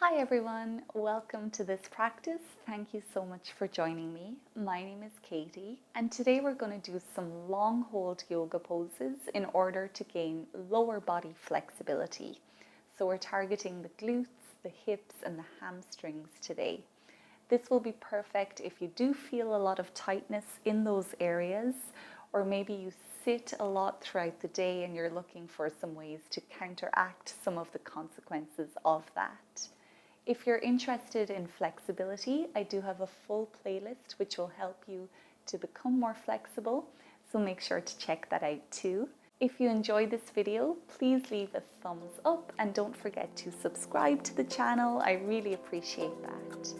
Hi everyone, welcome to this practice. Thank you so much for joining me. My name is Katie and today we're going to do some long hold yoga poses in order to gain lower body flexibility. So we're targeting the glutes, the hips and the hamstrings today. This will be perfect if you do feel a lot of tightness in those areas, or maybe you sit a lot throughout the day and you're looking for some ways to counteract some of the consequences of that. If you're interested in flexibility, I do have a full playlist which will help you to become more flexible, so make sure to check that out too. If you enjoyed this video, please leave a thumbs up and don't forget to subscribe to the channel. I really appreciate that.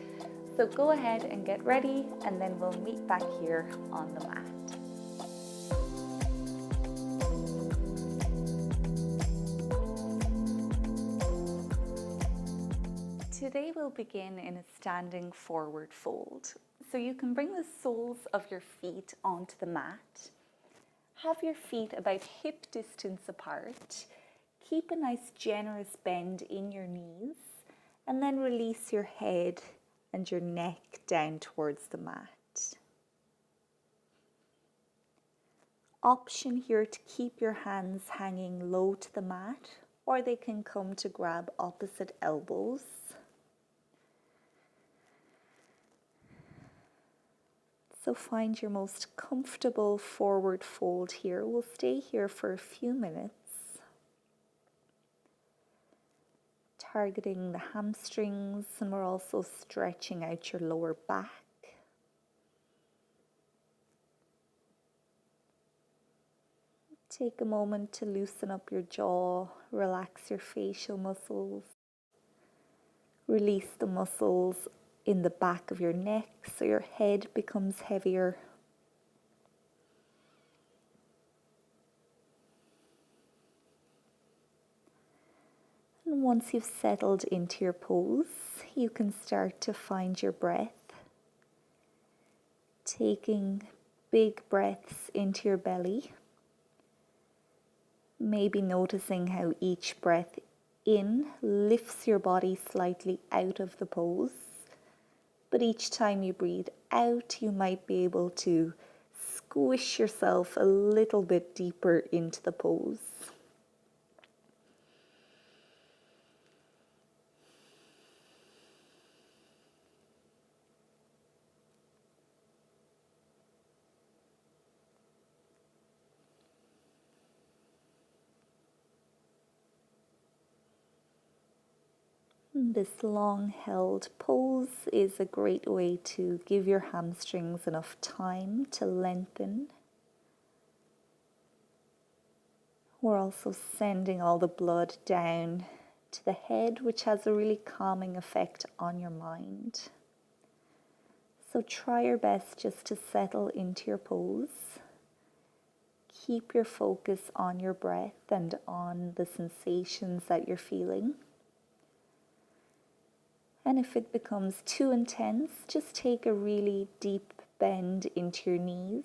So go ahead and get ready and then we'll meet back here on the mat. Today we'll begin in a standing forward fold. So you can bring the soles of your feet onto the mat. Have your feet about hip distance apart. Keep a nice generous bend in your knees and then release your head and your neck down towards the mat. Option here to keep your hands hanging low to the mat, or they can come to grab opposite elbows. So find your most comfortable forward fold here. We'll stay here for a few minutes, targeting the hamstrings, and we're also stretching out your lower back. Take a moment to loosen up your jaw, relax your facial muscles, release the muscles in the back of your neck so your head becomes heavier. And once you've settled into your pose, you can start to find your breath, taking big breaths into your belly. Maybe noticing how each breath in lifts your body slightly out of the pose, but each time you breathe out, you might be able to squish yourself a little bit deeper into the pose. This long held pose is a great way to give your hamstrings enough time to lengthen. We're also sending all the blood down to the head, which has a really calming effect on your mind. So try your best just to settle into your pose. Keep your focus on your breath and on the sensations that you're feeling. And if it becomes too intense, just take a really deep bend into your knees.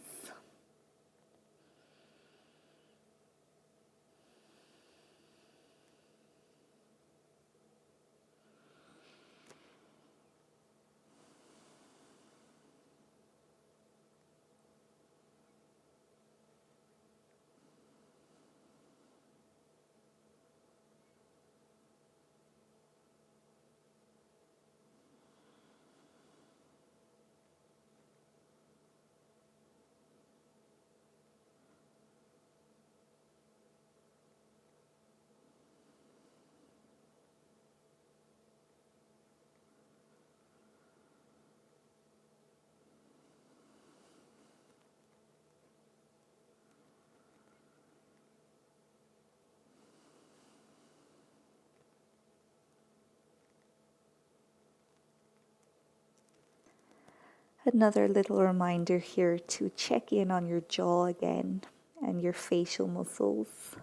Another little reminder here to check in on your jaw again and your facial muscles.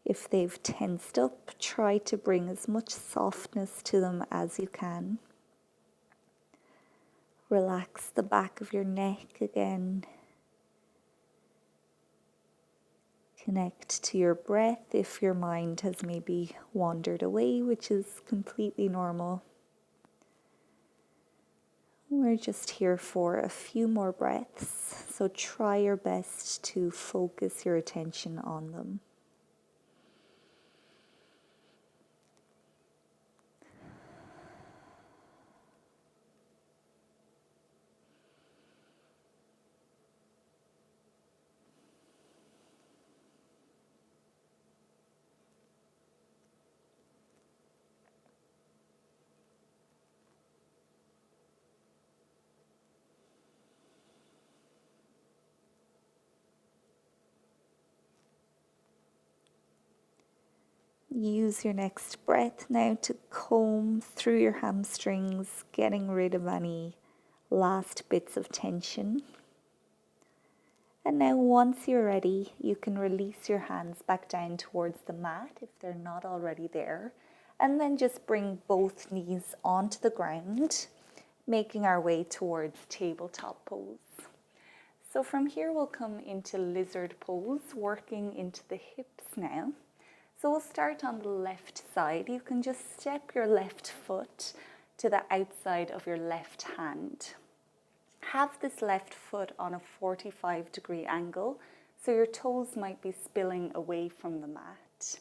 If they've tensed up, try to bring as much softness to them as you can. Relax the back of your neck again. Connect to your breath if your mind has maybe wandered away, which is completely normal. We're just here for a few more breaths, so try your best to focus your attention on them. Use your next breath now to comb through your hamstrings, getting rid of any last bits of tension. And now once you're ready, you can release your hands back down towards the mat if they're not already there. And then just bring both knees onto the ground, making our way towards tabletop pose. So from here we'll come into lizard pose, working into the hips now. So we'll start on the left side. You can just step your left foot to the outside of your left hand. Have this left foot on a 45-degree angle, so your toes might be spilling away from the mat.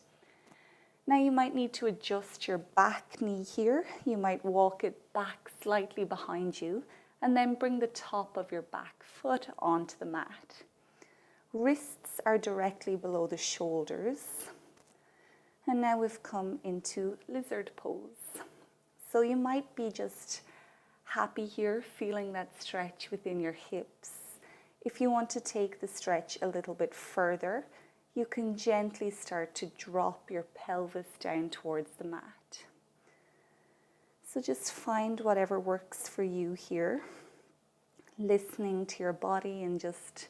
Now you might need to adjust your back knee here. You might walk it back slightly behind you and then bring the top of your back foot onto the mat. Wrists are directly below the shoulders. And now we've come into lizard pose. So you might be just happy here, feeling that stretch within your hips. If you want to take the stretch a little bit further, you can gently start to drop your pelvis down towards the mat. So just find whatever works for you here, listening to your body and just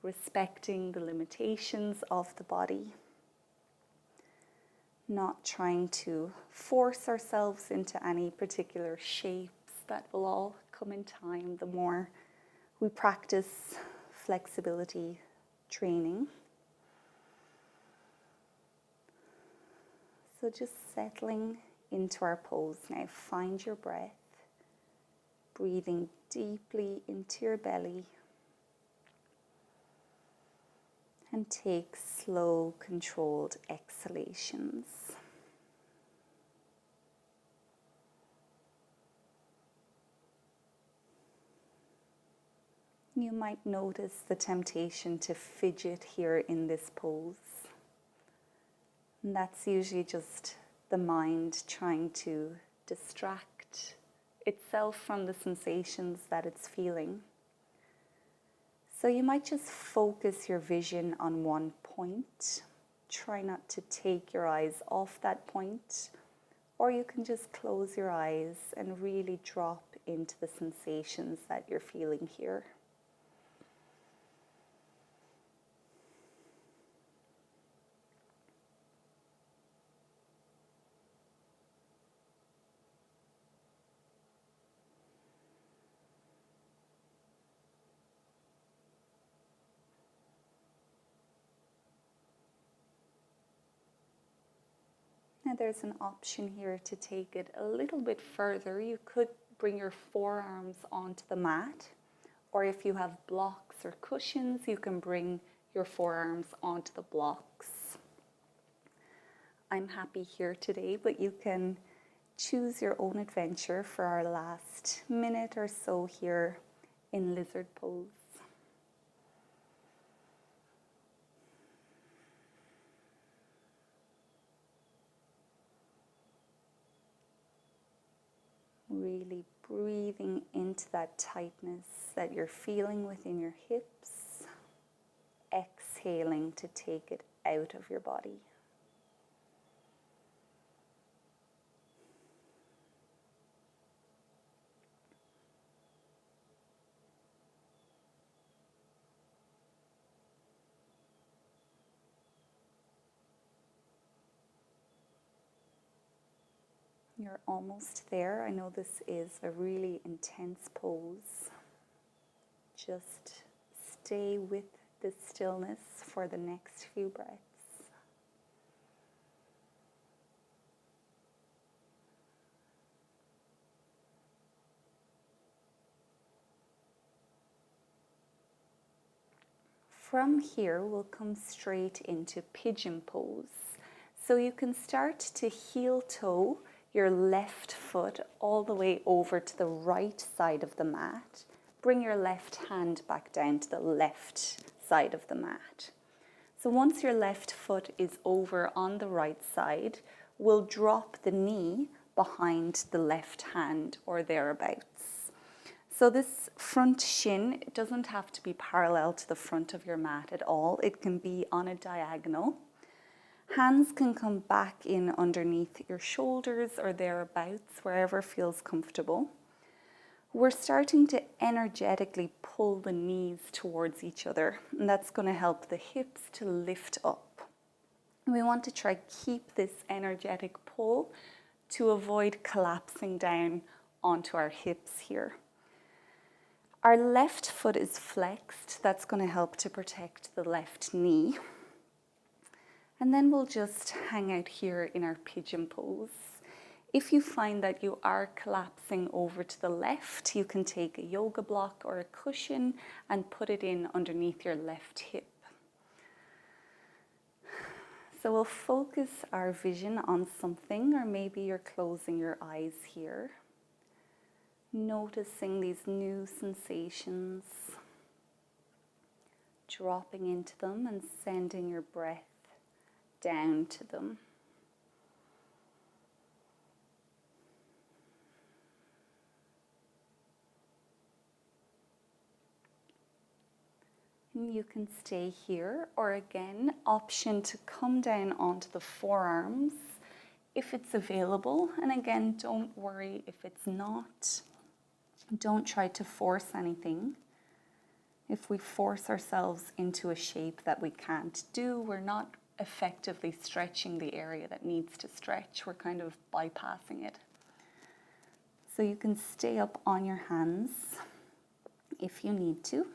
respecting the limitations of the body. Not trying to force ourselves into any particular shapes. That will all come in time the more we practice flexibility training. So just settling into our pose now. Find your breath, breathing deeply into your belly. And take slow, controlled exhalations. You might notice the temptation to fidget here in this pose. And that's usually just the mind trying to distract itself from the sensations that it's feeling. So you might just focus your vision on one point. Try not to take your eyes off that point, or you can just close your eyes and really drop into the sensations that you're feeling here. Now there's an option here to take it a little bit further. You could bring your forearms onto the mat, or if you have blocks or cushions, you can bring your forearms onto the blocks. I'm happy here today, but you can choose your own adventure for our last minute or so here in lizard pose. Really breathing into that tightness that you're feeling within your hips. Exhaling to take it out of your body. You're almost there. I know this is a really intense pose. Just stay with this stillness for the next few breaths. From here, we'll come straight into Pigeon Pose. So you can start to heel toe your left foot all the way over to the right side of the mat. Bring your left hand back down to the left side of the mat. So once your left foot is over on the right side, we'll drop the knee behind the left hand or thereabouts. So this front shin doesn't have to be parallel to the front of your mat at all. It can be on a diagonal. Hands can come back in underneath your shoulders or thereabouts, wherever feels comfortable. We're starting to energetically pull the knees towards each other, and that's going to help the hips to lift up. We want to try keep this energetic pull to avoid collapsing down onto our hips here. Our left foot is flexed. That's going to help to protect the left knee. And then we'll just hang out here in our Pigeon Pose. If you find that you are collapsing over to the left, you can take a yoga block or a cushion and put it in underneath your left hip. So we'll focus our vision on something, or maybe you're closing your eyes here. Noticing these new sensations, dropping into them and sending your breath down to them. And you can stay here, or again, option to come down onto the forearms if it's available. And again, don't worry if it's not. Don't try to force anything. If we force ourselves into a shape that we can't do, we're not effectively stretching the area that needs to stretch. We're kind of bypassing it. So you can stay up on your hands if you need to.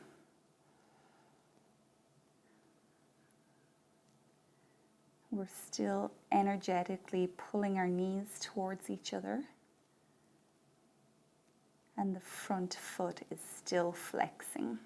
We're still energetically pulling our knees towards each other. And the front foot is still flexing.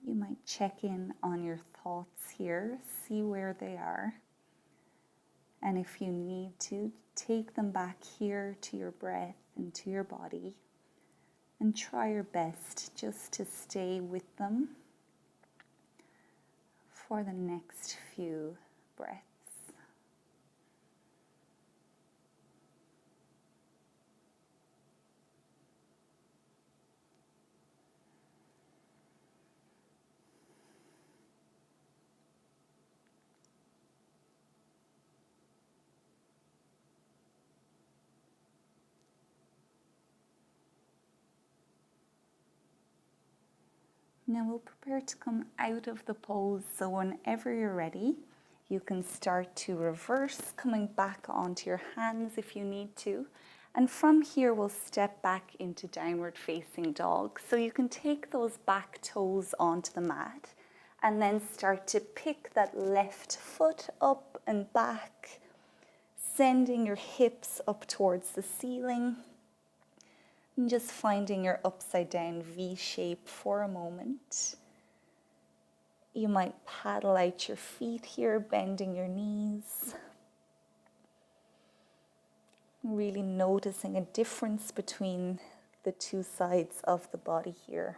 You might check in on your thoughts here, see where they are. And if you need to, take them back here to your breath and to your body. And try your best just to stay with them for the next few breaths. Now we'll prepare to come out of the pose, so whenever you're ready, you can start to reverse, coming back onto your hands if you need to. And from here, we'll step back into downward facing dog. So you can take those back toes onto the mat and then start to pick that left foot up and back, sending your hips up towards the ceiling. And just finding your upside down V shape for a moment. You might paddle out your feet here, bending your knees. Really noticing a difference between the two sides of the body here.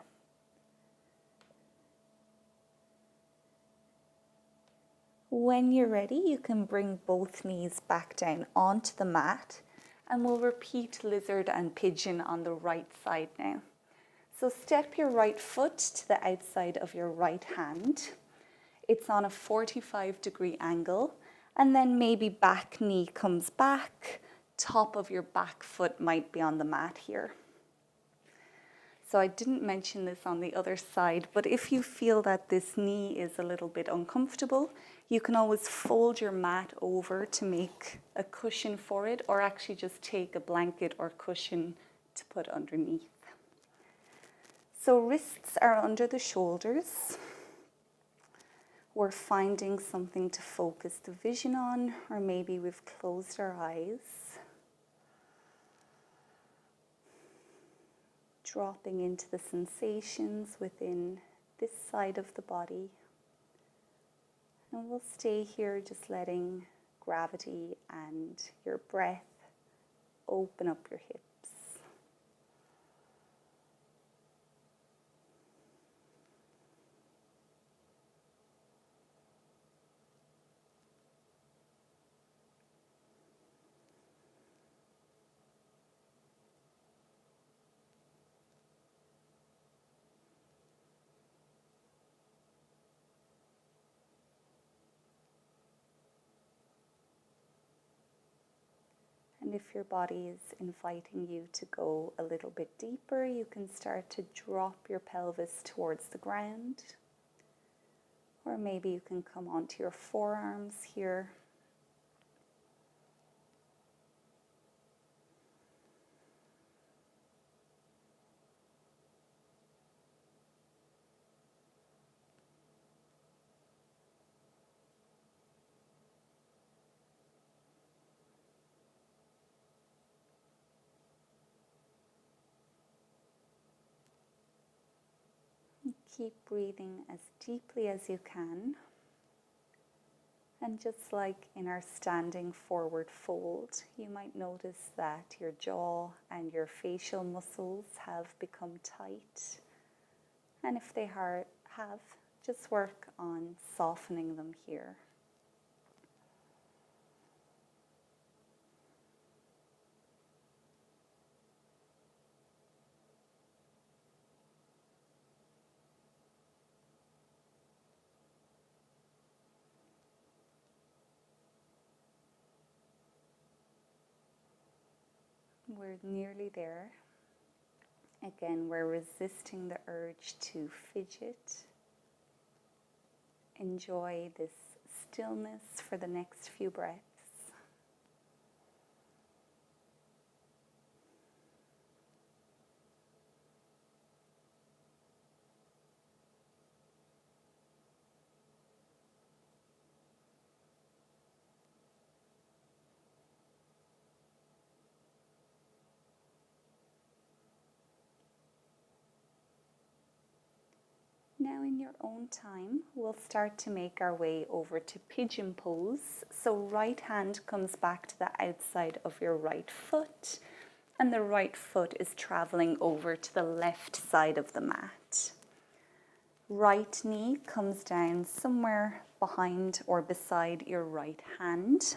When you're ready, you can bring both knees back down onto the mat. And we'll repeat lizard and pigeon on the right side now. So step your right foot to the outside of your right hand. It's on a 45-degree angle, and then maybe back knee comes back, top of your back foot might be on the mat here. So I didn't mention this on the other side, but if you feel that this knee is a little bit uncomfortable, you can always fold your mat over to make a cushion for it, or actually just take a blanket or cushion to put underneath. So wrists are under the shoulders. We're finding something to focus the vision on, or maybe we've closed our eyes. Dropping into the sensations within this side of the body. And we'll stay here just letting gravity and your breath open up your hips. And if your body is inviting you to go a little bit deeper, you can start to drop your pelvis towards the ground. Or maybe you can come onto your forearms here. Keep breathing as deeply as you can. And just like in our standing forward fold, you might notice that your jaw and your facial muscles have become tight. And if they have, just work on softening them here. We're nearly there. Again, we're resisting the urge to fidget. Enjoy this stillness for the next few breaths. Now in your own time, we'll start to make our way over to Pigeon Pose. So right hand comes back to the outside of your right foot, and the right foot is traveling over to the left side of the mat. Right knee comes down somewhere behind or beside your right hand.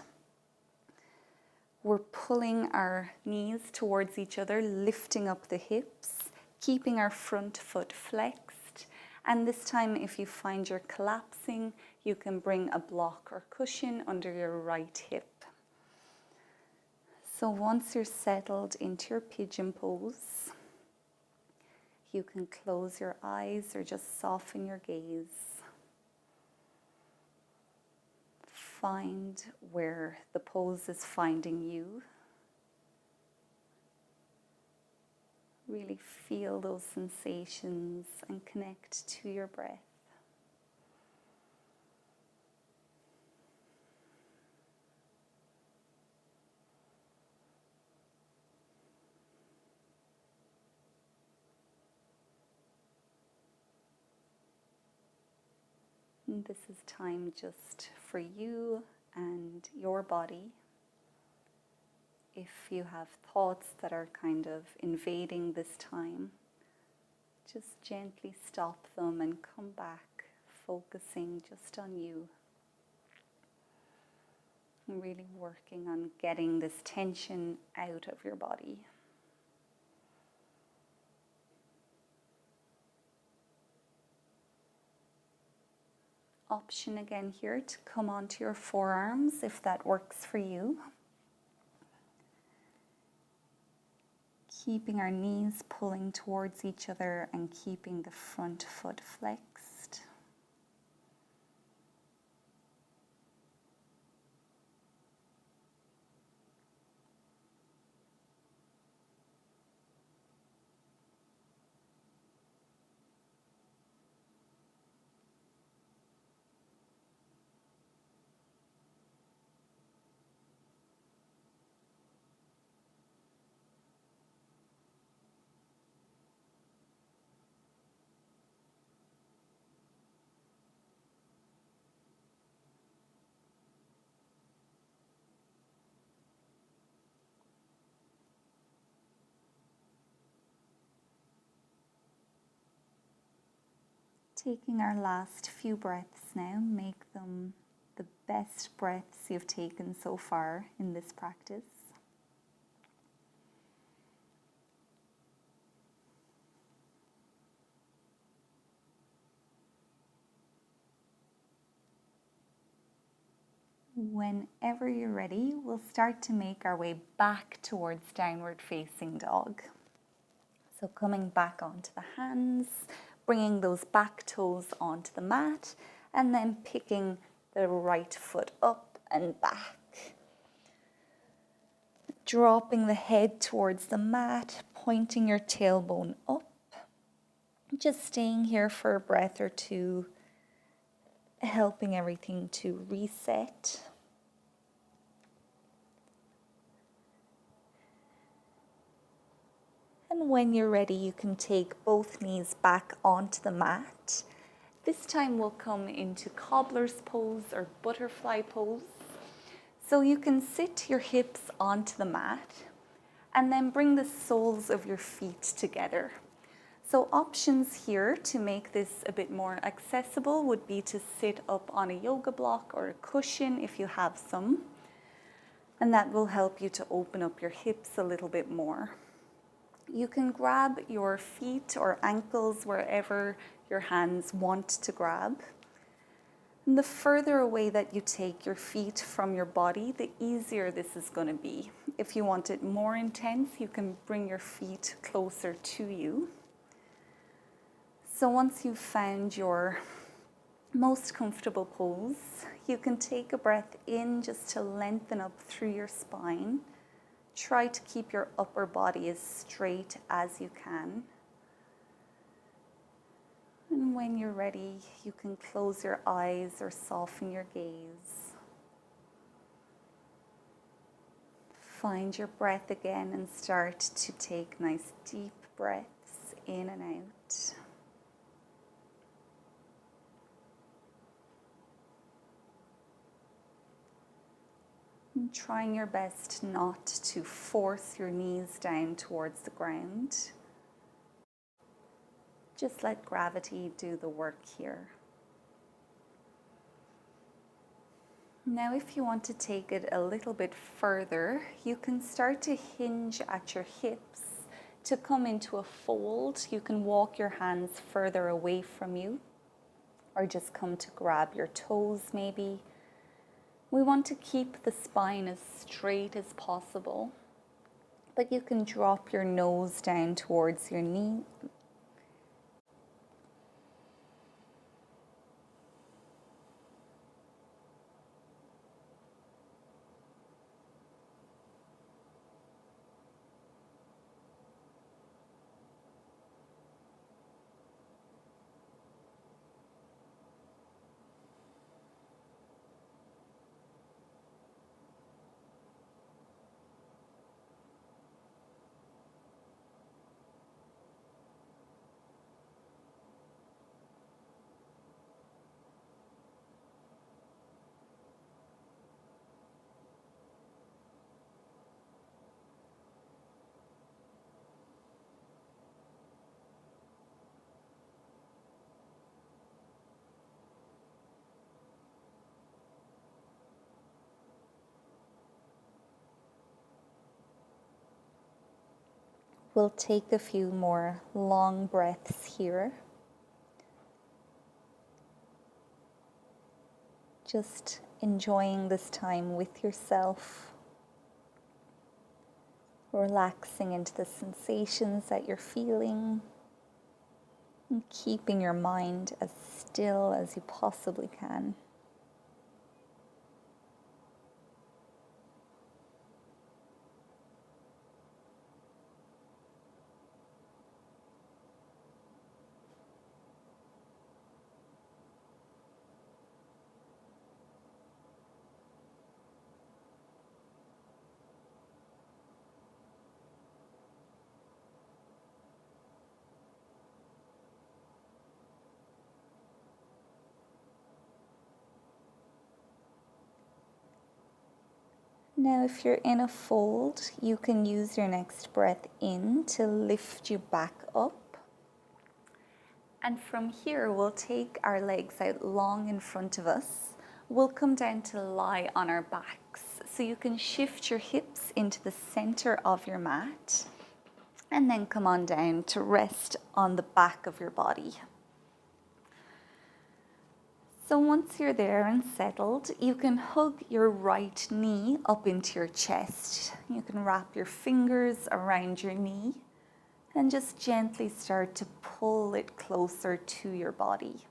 We're pulling our knees towards each other, lifting up the hips, keeping our front foot flexed. And this time, if you find you're collapsing, you can bring a block or cushion under your right hip. So once you're settled into your Pigeon Pose, you can close your eyes or just soften your gaze. Find where the pose is finding you. Really feel those sensations and connect to your breath. And this is time just for you and your body. If you have thoughts that are kind of invading this time, just gently stop them and come back, focusing just on you. And really working on getting this tension out of your body. Option again here to come onto your forearms if that works for you. Keeping our knees pulling towards each other and keeping the front foot flexed. Taking our last few breaths now, make them the best breaths you've taken so far in this practice. Whenever you're ready, we'll start to make our way back towards downward facing dog. So coming back onto the hands, bringing those back toes onto the mat, and then picking the right foot up and back. Dropping the head towards the mat, pointing your tailbone up. Just staying here for a breath or two, helping everything to reset. And when you're ready, you can take both knees back onto the mat. This time we'll come into Cobblers Pose or Butterfly Pose. So you can sit your hips onto the mat and then bring the soles of your feet together. So options here to make this a bit more accessible would be to sit up on a yoga block or a cushion if you have some. And that will help you to open up your hips a little bit more. You can grab your feet or ankles wherever your hands want to grab. And the further away that you take your feet from your body, the easier this is going to be. If you want it more intense, you can bring your feet closer to you. So once you've found your most comfortable pose, you can take a breath in just to lengthen up through your spine. Try to keep your upper body as straight as you can. And when you're ready, you can close your eyes or soften your gaze. Find your breath again and start to take nice deep breaths in and out. And trying your best not to force your knees down towards the ground. Just let gravity do the work here. Now, if you want to take it a little bit further, you can start to hinge at your hips to come into a fold. You can walk your hands further away from you, or just come to grab your toes maybe. We want to keep the spine as straight as possible, but you can drop your nose down towards your knee. We'll take a few more long breaths here. Just enjoying this time with yourself, relaxing into the sensations that you're feeling, and keeping your mind as still as you possibly can. Now, if you're in a fold, you can use your next breath in to lift you back up. And from here, we'll take our legs out long in front of us. We'll come down to lie on our backs. So you can shift your hips into the center of your mat and then come on down to rest on the back of your body. So once you're there and settled, you can hug your right knee up into your chest. You can wrap your fingers around your knee and just gently start to pull it closer to your body.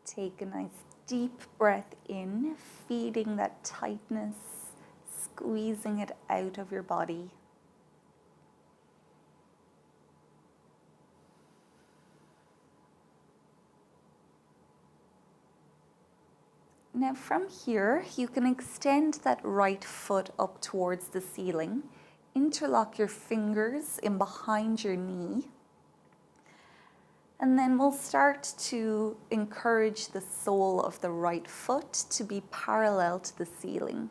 Take a nice deep breath in, feeding that tightness, squeezing it out of your body. Now from here, you can extend that right foot up towards the ceiling, interlock your fingers in behind your knee, and then we'll start to encourage the sole of the right foot to be parallel to the ceiling.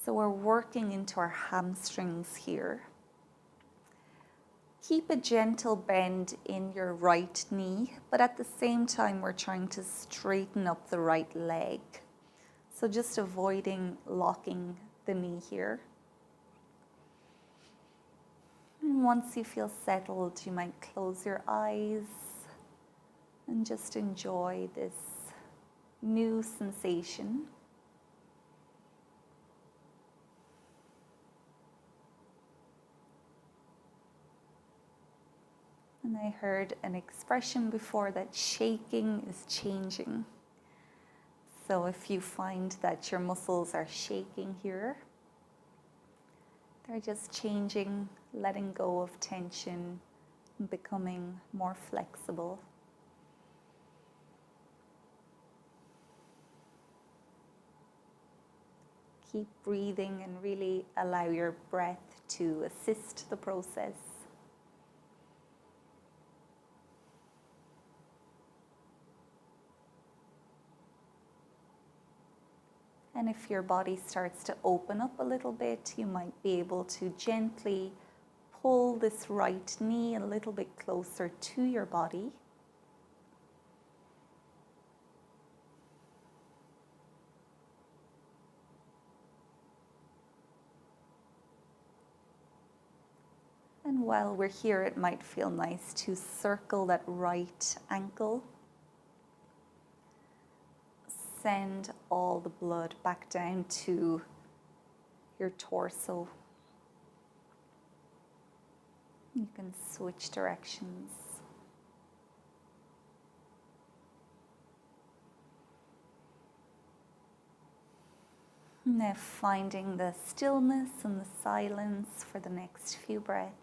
So we're working into our hamstrings here. Keep a gentle bend in your right knee, but at the same time, we're trying to straighten up the right leg. So just avoiding locking the knee here. And once you feel settled, you might close your eyes and just enjoy this new sensation. And I heard an expression before that shaking is changing. So if you find that your muscles are shaking here, they're just changing, letting go of tension, and becoming more flexible. Keep breathing and really allow your breath to assist the process. And if your body starts to open up a little bit, you might be able to gently pull this right knee a little bit closer to your body. And while we're here, it might feel nice to circle that right ankle. Send all the blood back down to your torso. You can switch directions. Now finding the stillness and the silence for the next few breaths.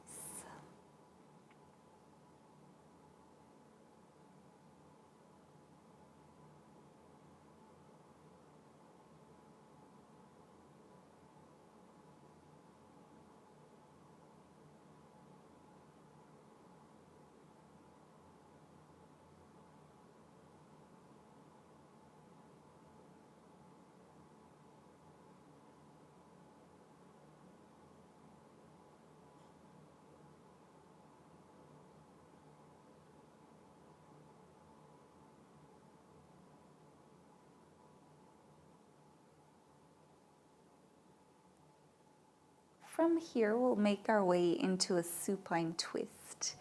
From here, we'll make our way into a supine twist.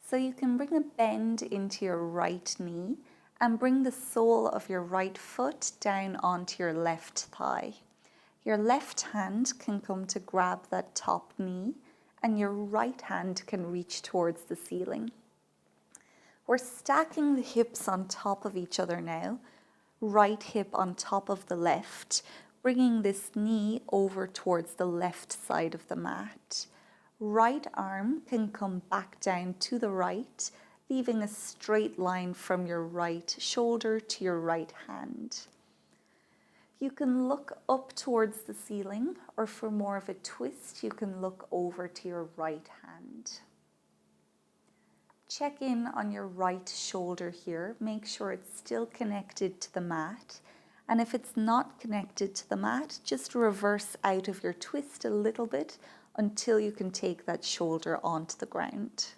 So you can bring a bend into your right knee and bring the sole of your right foot down onto your left thigh. Your left hand can come to grab that top knee and your right hand can reach towards the ceiling. We're stacking the hips on top of each other now, right hip on top of the left, bringing this knee over towards the left side of the mat. Right arm can come back down to the right, leaving a straight line from your right shoulder to your right hand. You can look up towards the ceiling, or for more of a twist, you can look over to your right hand. Check in on your right shoulder here. Make sure it's still connected to the mat. And if it's not connected to the mat, just reverse out of your twist a little bit until you can take that shoulder onto the ground.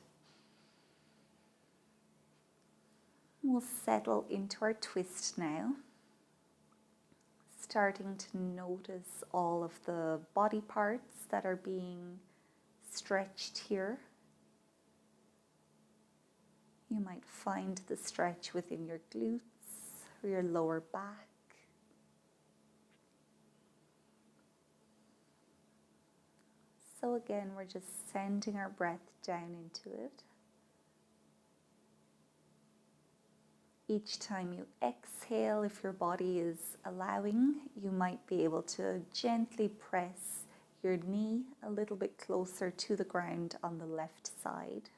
We'll settle into our twist now. Starting to notice all of the body parts that are being stretched here. You might find the stretch within your glutes or your lower back. So again, we're just sending our breath down into it. Each time you exhale, if your body is allowing, you might be able to gently press your knee a little bit closer to the ground on the left side.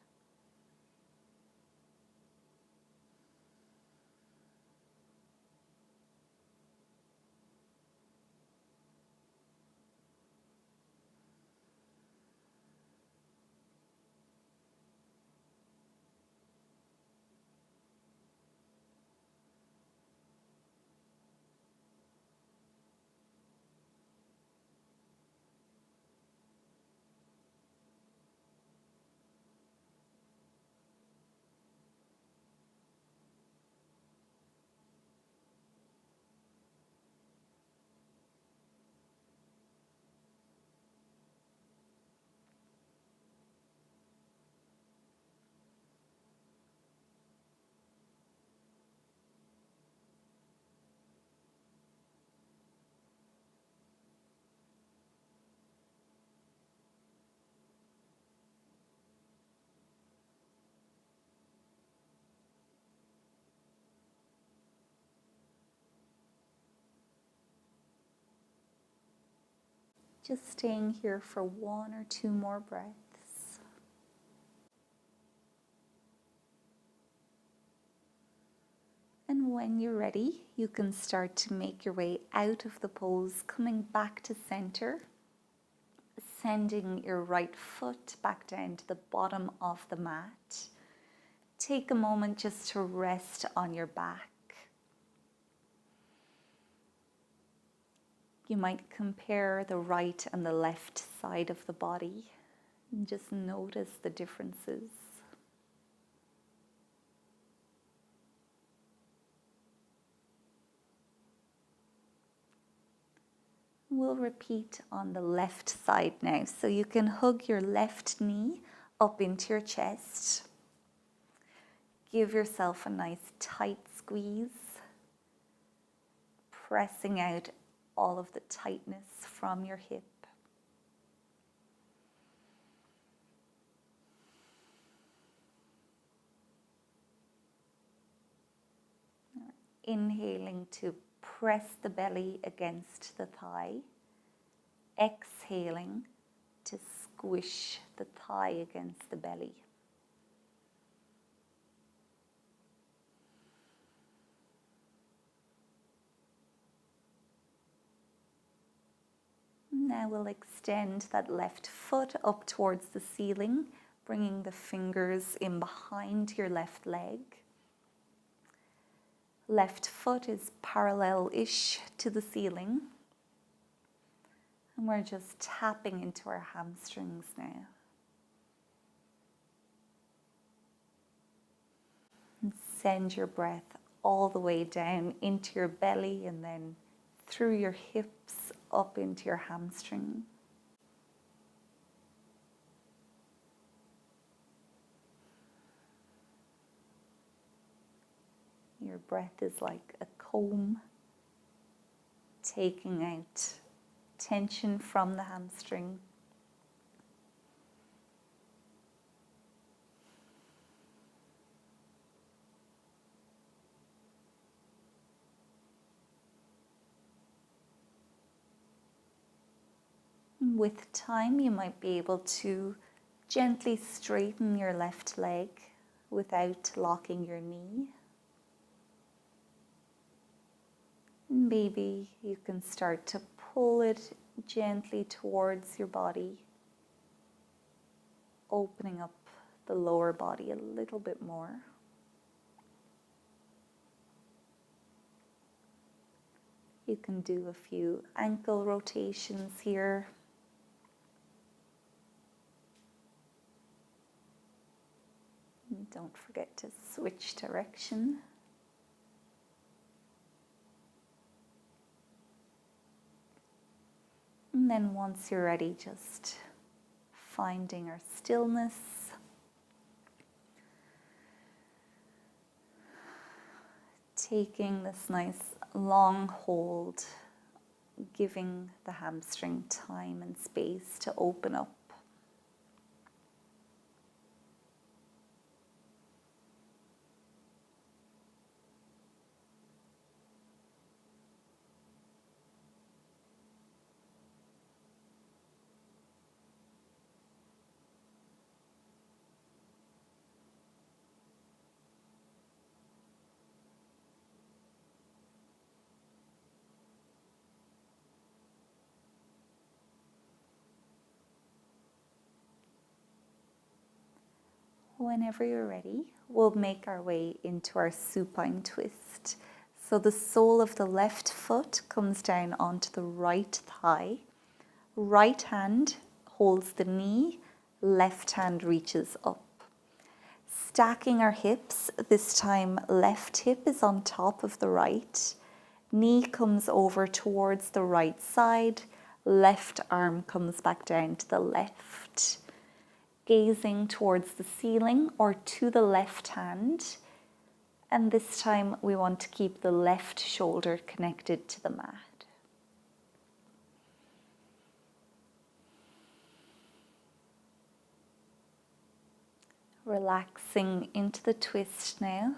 Just staying here for 1 or 2 more breaths. And when you're ready, you can start to make your way out of the pose, coming back to center, sending your right foot back down to the bottom of the mat. Take a moment just to rest on your back. You might compare the right and the left side of the body and just notice the differences. We'll repeat on the left side now. So you can hug your left knee up into your chest. Give yourself a nice tight squeeze, pressing out all of the tightness from your hip. Inhaling to press the belly against the thigh. Exhaling to squish the thigh against the belly. Now we'll extend that left foot up towards the ceiling, bringing the fingers in behind your left leg. Left foot is parallel-ish to the ceiling. And we're just tapping into our hamstrings now. And send your breath all the way down into your belly and then through your hips up into your hamstring. Your breath is like a comb, taking out tension from the hamstring. With time, you might be able to gently straighten your left leg without locking your knee. Maybe you can start to pull it gently towards your body, opening up the lower body a little bit more. You can do a few ankle rotations here. And don't forget to switch direction. And then once you're ready, just finding our stillness. Taking this nice long hold, giving the hamstring time and space to open up. Whenever you're ready, we'll make our way into our supine twist. So the sole of the left foot comes down onto the right thigh. Right hand holds the knee, left hand reaches up. Stacking our hips, this time left hip is on top of the right. Knee comes over towards the right side. Left arm comes back down to the left. Gazing towards the ceiling or to the left hand. And this time we want to keep the left shoulder connected to the mat. Relaxing into the twist now.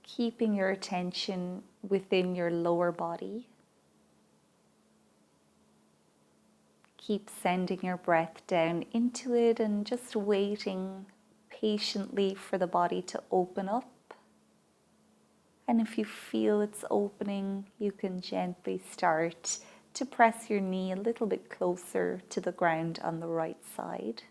Keeping your attention within your lower body. Keep sending your breath down into it and just waiting patiently for the body to open up. And if you feel it's opening, you can gently start to press your knee a little bit closer to the ground on the right side.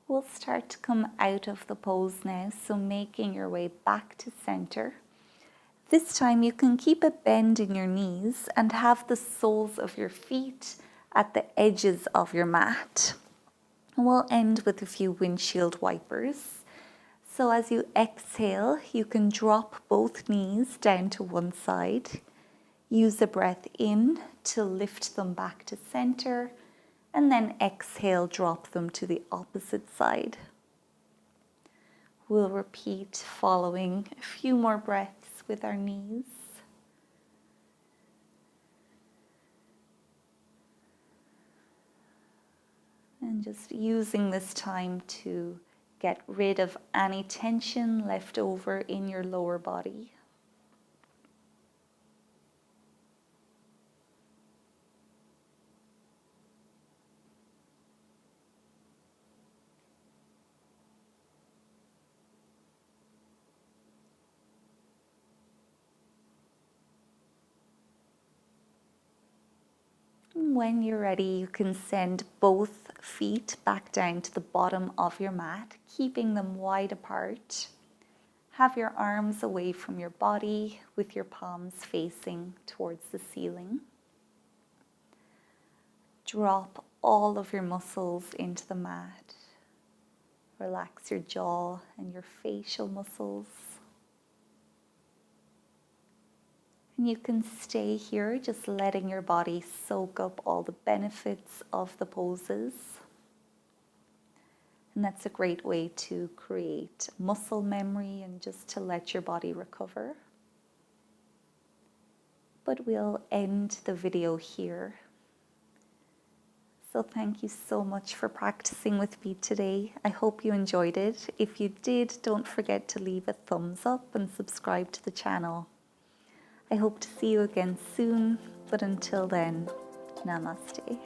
We'll start to come out of the pose now, so making your way back to center. This time you can keep a bend in your knees and have the soles of your feet at the edges of your mat. And we'll end with a few windshield wipers. So as you exhale, you can drop both knees down to one side. Use the breath in to lift them back to center. And then exhale, drop them to the opposite side. We'll repeat following a few more breaths with our knees. And just using this time to Get rid of any tension left over in your lower body. When you're ready, you can send both feet back down to the bottom of your mat, keeping them wide apart. Have your arms away from your body with your palms facing towards the ceiling. Drop all of your muscles into the mat. Relax your jaw and your facial muscles. And you can stay here just letting your body soak up all the benefits of the poses. And that's a great way to create muscle memory and just to let your body recover. But we'll end the video here. So thank you so much for practicing with me today. I hope you enjoyed it. If you did, don't forget to leave a thumbs up and subscribe to the channel. I hope to see you again soon, but until then, namaste.